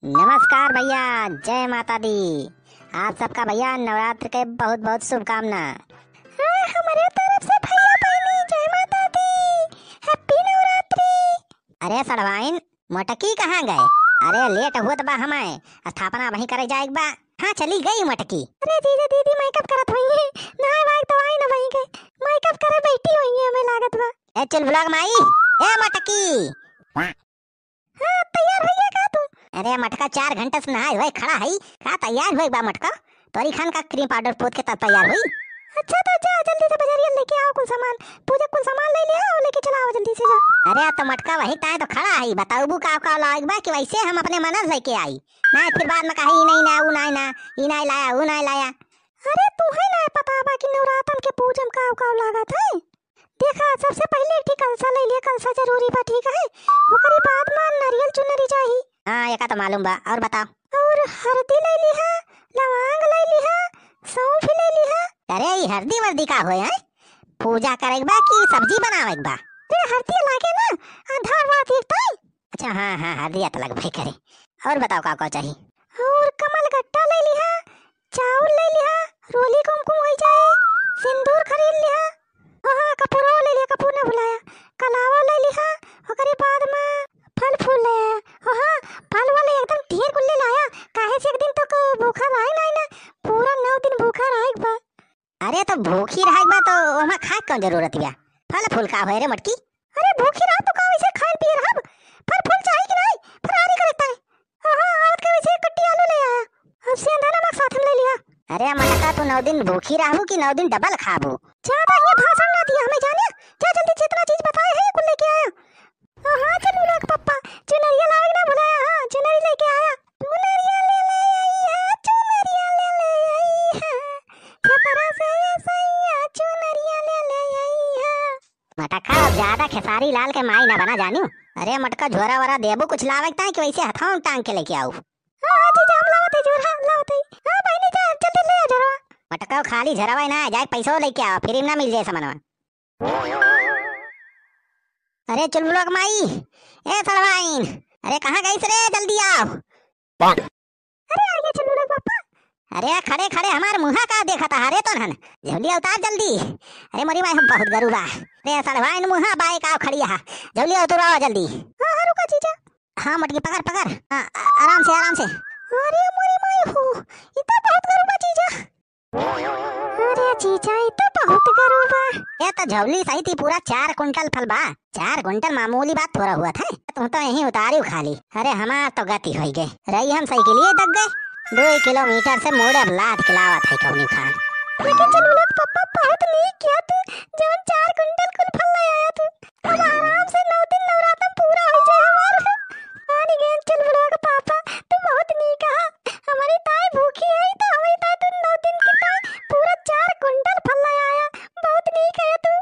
नमस्कार भैया, जय माता दी। आप सबका भैया नवरात्र के बहुत बहुत शुभकामना। हमारे तरफ से भैया बहनी जय माता दी, हैप्पी नवरात्रि। अरे सड़वाइन मोटकी कहाँ गए? अरे लेट हुआ बा, हमें स्थापना वहीं करे जाएग बा। हाँ चली गई मोटकी। अरे जीजा दीदी मेकअप करत होई है, नहाए वाए तो आई ना वहीं गए, मेकअप करे बैठी होई है, हमें लागत बा। ए चल ब्लॉग माई, ए मोटकी। हाँ तैयार भैया का तू? अरे मटका 4 घंटे से नहाए हुए खड़ा है, का तैयार हुई बा मटका? तोरी खान का क्रीम पाउडर पोत के तब तैयार हुई। अच्छा तो जा जल्दी से बाजारिया लेके आओ कुल सामान, पूजा कुल सामान ले ले आओ, लेके चला आओ जल्दी से जा। अरे तो मटका वही ताए तो खड़ा है, बताऊबू का लाएग बा कि वैसे हम अपने मनस लेके आई ना, फिर बाद में कही नहीं ना ऊ नहीं ना ई नहीं लाया ऊ नहीं लाया। अरे तू है ना पता बा कि नवरात्रन के पूजन का लागत है। देखा सबसे पहले एक कलसा ले लिया, कलसा जरूरी बा ठीक है, ओकरी बाद में नारियल चुनरी चाहिए। हां ये का तो मालूम बा, और बता। और हल्दी ले ली है, लवंग ले ली है, सौंफ ले ली है। अरे ये हल्दी वर्दी का होए है? पूजा करेग बा कि सब्जी बनावेग बा? अरे हल्दी लागे ना, आधार बात एक तो। अच्छा हां हां हल्दी तो लग भाई करे। और बताओ का चाहिए? और कमल गट्टा ले ली है, चावल ले ली है, रोली कुमकुम हो जाए, सिंदूर खरीद लिया। हाँ कपूरो ले लिया, कपूर ने बुलाया, कलावा ले लिया, ओकरे बाद में फल फूल ले आया। हाँ फल वाले एकदम ढेर कुल्ले लाया, काहे से एक दिन तक भूखा रहे नहीं ना, पूरा 9 दिन भूखा रहेग बा। अरे तो भूखी रहेग बा तो ओमा खाए कौन जरूरत बिया? फल फूल का होए रे मटकी? अरे भूखी रह तो का वैसे खाए पिए रहब, फल फूल चाहिए कि नहीं? फरारी करता है। हाँ आवत के वैसे कट्टी आलू ले आया, अब सेंधा नमक साथ में ले लिया। अरे मटका तू 9 दिन भूखी रहबू कि 9 दिन डबल खाबू? ज्यादा ये भाषण ना दिया हमें जाने, जा जल्दी जितना चीज बताए है कुल लेके आया। हां चलो लोग पप्पा चुनरिया लाएग ना बुलाया, हां चुनरी लेके आया। चुनरिया ले ले आई है, चुनरिया ले ले आई है, खतरा से ये सैया चुनरिया ले ले आई है। मटका ज्यादा खेसारी लाल के माई ना बना जानू। अरे मटका झोरा वरा देबू कुछ लावे ता कि वैसे हथाऊ टांग के लेके आऊ? हां जीजा हम लावते झोरा लावते। हां भाई ने जा जल्दी ले आ झोरा। मटका खाली झरवाई ना जाए, पैसो लेके आओ, फ्री ना मिल जाए सामानवा। अरे चल ब्लॉक माई, ए सरवाइन, अरे कहां गई रे, जल्दी आओ। अरे आ गए चल ब्लॉक पापा। अरे खड़े खड़े हमार मुंहा का देखा था हरे तो नन, जल्दी उतार जल्दी। अरे मोरी माई हम बहुत गरुबा। अरे सरवाइन मुंहा बाइक आओ खड़ी है, जल्दी उतराओ जल्दी। हां हां रुका जीजा। हां मटकी पकड़ पकड़, आराम से आराम से। अरे मोरी माई हो, ये तो बहुत गरुबा जीजा। अरे जीजा ये तो बहुत गरुबा। ये तो झवली सही थी, पूरा 4 कुंटल फल बा। 4 कुंटल मामूली बात थोड़ा हुआ था, तुम तो यहीं उतारी खाली। अरे हमार तो गति हो गई रही, हम साइकिलिए दब गए। 2 किलोमीटर से मोड़े लाद खिलावत है कौनी खान। लेकिन चलो लोग पापा बहुत नहीं किया तू, जवन 4 कुंटल कुल फल ले आया तू। अब आराम से 9 दिन नवरात्र पूरा हो जाए हमार। आनी गेन चल ब्लॉग पापा तू बहुत नहीं कहा, हमारी ताई भूखी है तो हमारी ताई तू 9 दिन की ताई पूरा 4 कुंटल फल ले आया, बहुत नहीं कहा तू।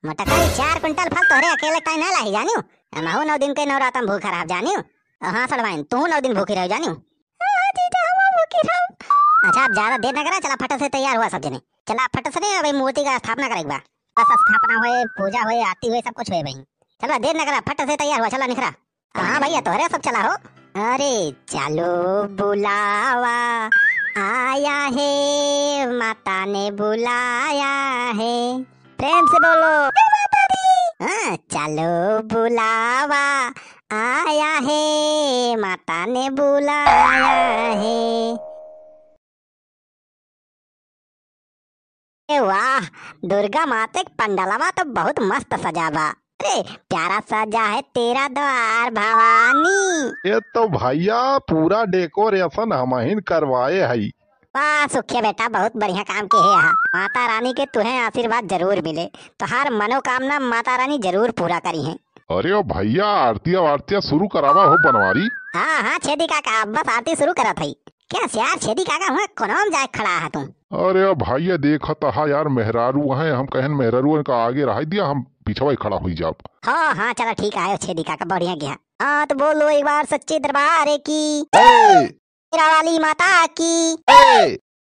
मटका 4 कुंटल फल तोरे अकेले ताई ना लाई जानियो, हमहु 9 दिन के नवरात्र भूखा रह जानियो। हां सड़वाइन तू 9 दिन भूखी रह जानियो। हां जीजा हम भूखी रह। अच्छा अब ज्यादा देर ना करा, चला फट से तैयार हुआ सब जने, चला फट से अबे मूर्ति का स्थापना करेगा बा, बस स्थापना होए, पूजा होए, आरती होए, सब कुछ होए भाई। चला देर ना करा, फट से तैयार हुआ, चला निखरा। हां भैया तोहरे सब चला हो। अरे चलो बुलावा आया है, माता ने बुलाया है, प्रेम से बोलो माता दी। हाँ चलो बुलावा आया है, माता ने बुलाया है। वाह दुर्गा माता के पंडालवा तो बहुत मस्त सजा बा। अरे प्यारा सजा है तेरा द्वार भवानी। ये तो भैया पूरा डेकोरेशन हम ही करवाए हई। वाह सुखिया बेटा बहुत बढ़िया काम के है। माता रानी के तुम्हें आशीर्वाद जरूर मिले, तो हर मनोकामना माता रानी जरूर पूरा करी है। अरे ओ भैया आरतिया वारतिया शुरू करावा हो बनवारी। हाँ हाँ छेदी काका बस आरती शुरू करा थी। क्या यार छेदी काका हुआ कोनोम जाए खड़ा है तुम? अरे ओ भैया देखा था यार मेहरारू है, हम कहन मेहरारू का आगे रह दिया, हम पीछे खड़ा हुई जाब। हाँ हाँ चलो ठीक है छेदी काका बढ़िया गया। हाँ तो बोलो एक बार सच्चे दरबार की वाली माता की।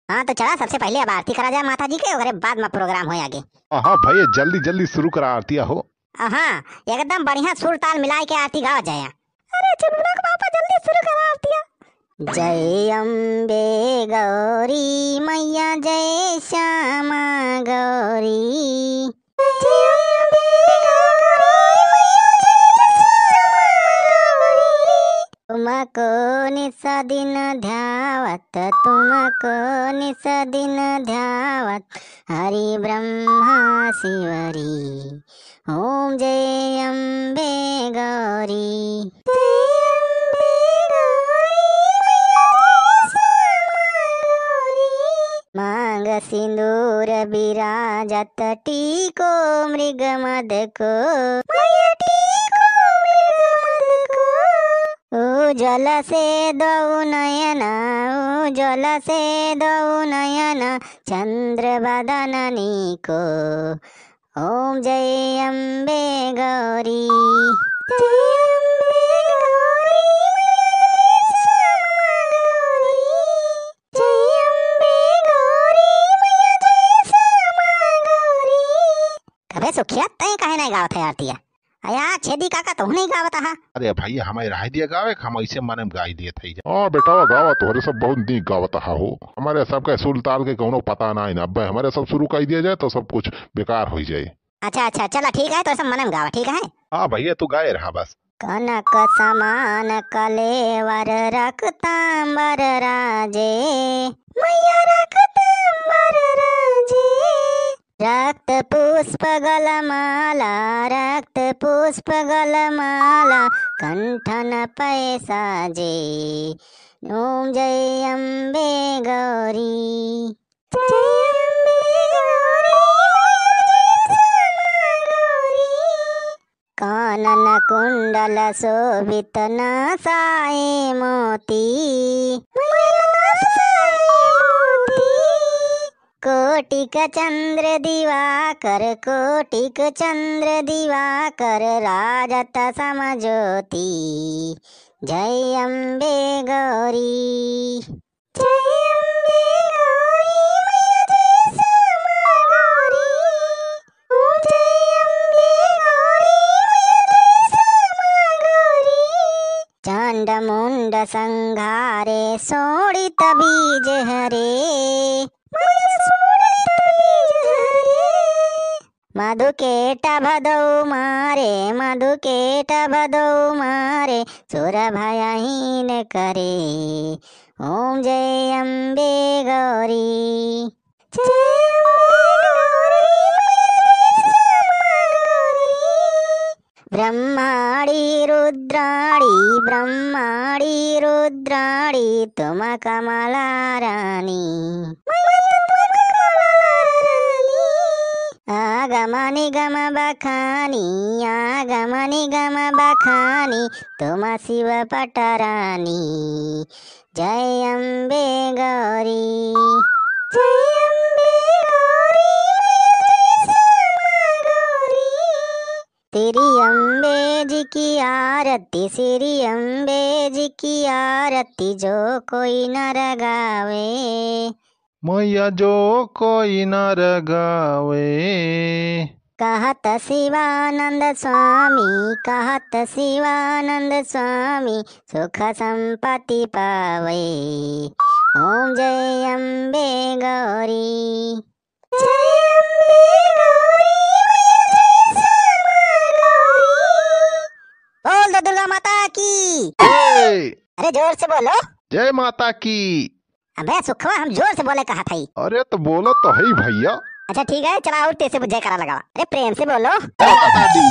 हाँ तो चला सबसे पहले अब आरती करा जाए माता जी के, और बाद में प्रोग्राम हो आगे। हाँ भैया जल्दी जल्दी शुरू करा आरतिया हो। हाँ एकदम बढ़िया सुर ताल मिला के आरती गावा जाए। अरे चलो पापा जल्दी शुरू करा आरतिया। जय अम्बे गौरी मैया जय श्यामा गौरी। जय अम्बे गौरी मैया जय श्यामा गौरी। तुमको निस दिन ध्यावत तुमको निस दिन ध्यावत हरि ब्रह्मा शिवरी। ओम जय अम्बे गौरी। मांग सिंदूर विराजत टीको मृग मद को। उज्जवल से दो नयन उज्जवल से दो नयन चंद्र बदननी को। ओम जय अम्बे गौरी। अबे सुखिया तय काहे नहीं गावत है आरतिया? अया छेदी काका तो नहीं गावत हा। अरे भैया हमारे राय दिया गावे हम ऐसे माने में गाई दिए थे। हाँ बेटा गावा तोहरे सब बहुत नीक गावत हो। हमारे सबका सुर ताल के कोनो पता ना ना। अब हमारे सब शुरू कर दिया जाए तो सब कुछ बेकार हो जाए। अच्छा अच्छा चला ठीक है तो सब मन में गावा ठीक है। हाँ भैया तू गाए रहा बस। कनक समान कलेवर रक्तांबर राजे मैया रक्तांबर राजे। रक्त पुष्प गलमाला रक्त पुष्प गलमाला कंठन पैसा जे। ओम जय अम्बे गौरी। कानन कुंडल शोभित नासाए मोती। कोटिक चंद्र दिवाकर कोटिक चंद्र दिवाकर राजत समज्योति। जय अम्बे गौरी। जय अम्बे गौरी मैया जय श्यामा गौरी। ओम जय अम्बे गौरी मैया जय श्यामा गौरी। चांड मुंड संघारे सोड़ित बीज हरे मधुकेट भदौ मारे मधुकेट भदौ मारे सुर भयहीन करे। ओम जय अम्बे गौरी। ब्रह्माणी रुद्राणी ब्रह्माणी रुद्राणी तुम कमला रानी। आगम निगम बखानी आगम निगम बखानी तुम शिव पटरानी। जय अम्बे गौरी। जय अम्बे गौरी मैया जय श्यामा गौरी। तेरी अम्बे जी की आरती श्री अम्बे जी की आरती जो कोई नर गावे। मैया जो कोई नर गावे। कहत शिवानंद स्वामी कहत शिवानंद स्वामी सुख संपत्ति पावे। ओम जय अम्बे गौरी। जय अम्बे गौरी मैया जय श्यामा गौरी। बोल दो दुर्गा माता की। अरे जोर से बोलो। जय माता की। अबे सुखवा हम जोर से बोले कहा था। अरे तो बोलो तो है भैया। अच्छा ठीक है चला और तेज से जयकारा लगावा। अरे प्रेम से बोलो। जय माता दी।